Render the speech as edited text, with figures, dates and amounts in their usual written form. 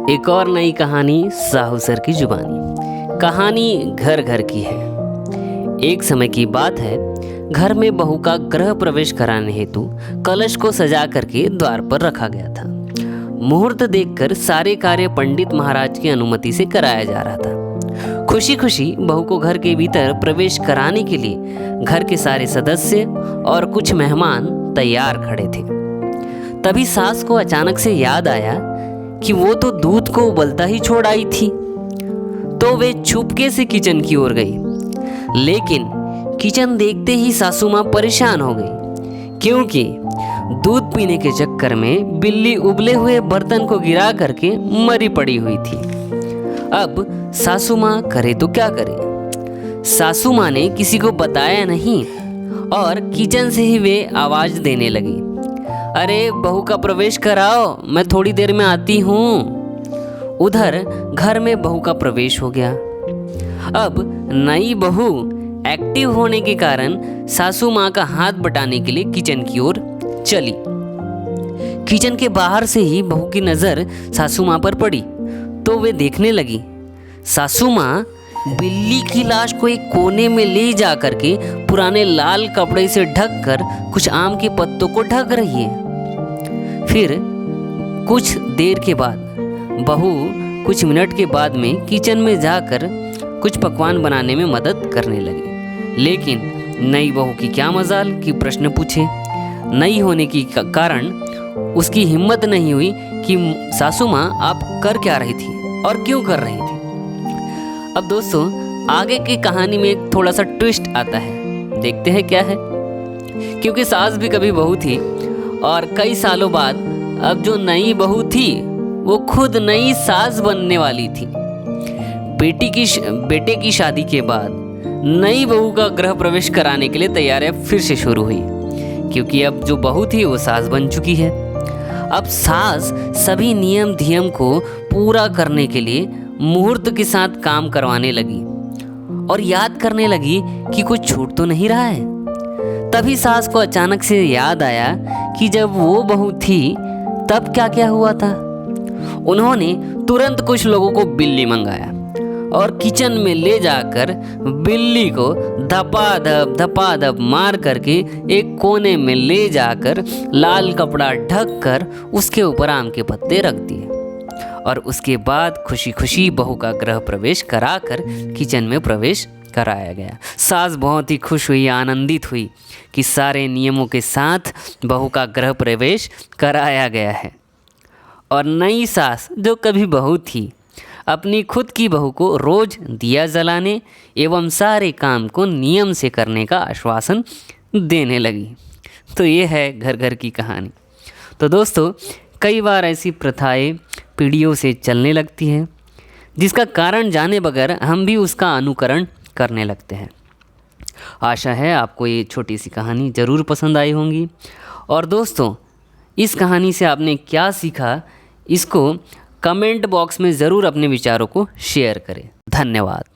एक और नई कहानी साहू सर की जुबानी। कहानी घर घर की है। एक समय की बात है, घर में बहू का गृह प्रवेश कराने हेतु कलश को सजा करके द्वार पर रखा गया था। मुहूर्त देखकर सारे कार्य पंडित महाराज की अनुमति से कराया जा रहा था। खुशी खुशी बहू को घर के भीतर प्रवेश कराने के लिए घर के सारे सदस्य और कुछ मेहमान तैयार खड़े थे। तभी सास को अचानक से याद आया कि वो तो दूध को उबलता ही छोड़ आई थी। तो वे चुपके से किचन की ओर गई, लेकिन किचन देखते ही सासू माँ परेशान हो गई, क्योंकि दूध पीने के चक्कर में बिल्ली उबले हुए बर्तन को गिरा करके मरी पड़ी हुई थी। अब सासू माँ करे तो क्या करे। सासू माँ ने किसी को बताया नहीं और किचन से ही वे आवाज देने लगी, अरे बहू का प्रवेश कराओ, मैं थोड़ी देर में आती हूँ। उधर घर में बहू का प्रवेश हो गया। अब नई बहू एक्टिव होने के कारण सासू माँ का हाथ बटाने के लिए किचन की ओर चली। किचन के बाहर से ही बहू की नज़र सासू माँ पर पड़ी तो वे देखने लगी। सासू माँ बिल्ली की लाश को एक कोने में ले जा करके पुराने लाल कपड़े से ढक कर कुछ आम के पत्तों को ढक रही है। फिर कुछ देर के बाद बहू कुछ मिनट के बाद में किचन में जाकर कुछ पकवान बनाने में मदद करने लगी। लेकिन नई बहू की क्या मजाल कि प्रश्न पूछे। नई होने की कारण उसकी हिम्मत नहीं हुई कि सासू माँ आप कर क्या रही थी और क्यों कर रही थी। अब दोस्तों, आगे की कहानी में थोड़ा सा ट्विस्ट आता है, देखते हैं क्या है। क्योंकि सास भी कभी बहू थी और कई सालों बाद अब जो नई बहू थी वो खुद नई सास बनने वाली थी। बेटे की शादी के बाद नई बहू का गृह प्रवेश कराने के लिए तैयारियां फिर से शुरू हुई, क्योंकि अब जो बहू थी वो सास बन चुकी है। अब सास सभी नियम धियम को पूरा करने के लिए मुहूर्त के साथ काम करवाने लगी और याद करने लगी कि कुछ छूट तो नहीं रहा है। तभी सास को अचानक से याद आया कि जब वो बहू थी तब क्या क्या हुआ था। उन्होंने तुरंत कुछ लोगों को बिल्ली मंगाया और किचन में ले जाकर बिल्ली को धपाधप मार करके एक कोने में ले जाकर लाल कपड़ा ढक कर उसके ऊपर आम के पत्ते रख दिए और उसके बाद खुशी खुशी बहू का गृह प्रवेश कराकर किचन में प्रवेश कराया गया। सास बहुत ही खुश हुई, आनंदित हुई कि सारे नियमों के साथ बहू का गृह प्रवेश कराया गया है। और नई सास जो कभी बहू थी, अपनी खुद की बहू को रोज दिया जलाने एवं सारे काम को नियम से करने का आश्वासन देने लगी। तो ये है घर घर की कहानी। तो दोस्तों, कई बार ऐसी प्रथाएं पीढ़ियों से चलने लगती हैं, जिसका कारण जाने बगैर हम भी उसका अनुकरण करने लगते हैं। आशा है आपको ये छोटी सी कहानी ज़रूर पसंद आई होंगी। और दोस्तों, इस कहानी से आपने क्या सीखा, इसको कमेंट बॉक्स में ज़रूर अपने विचारों को शेयर करें। धन्यवाद।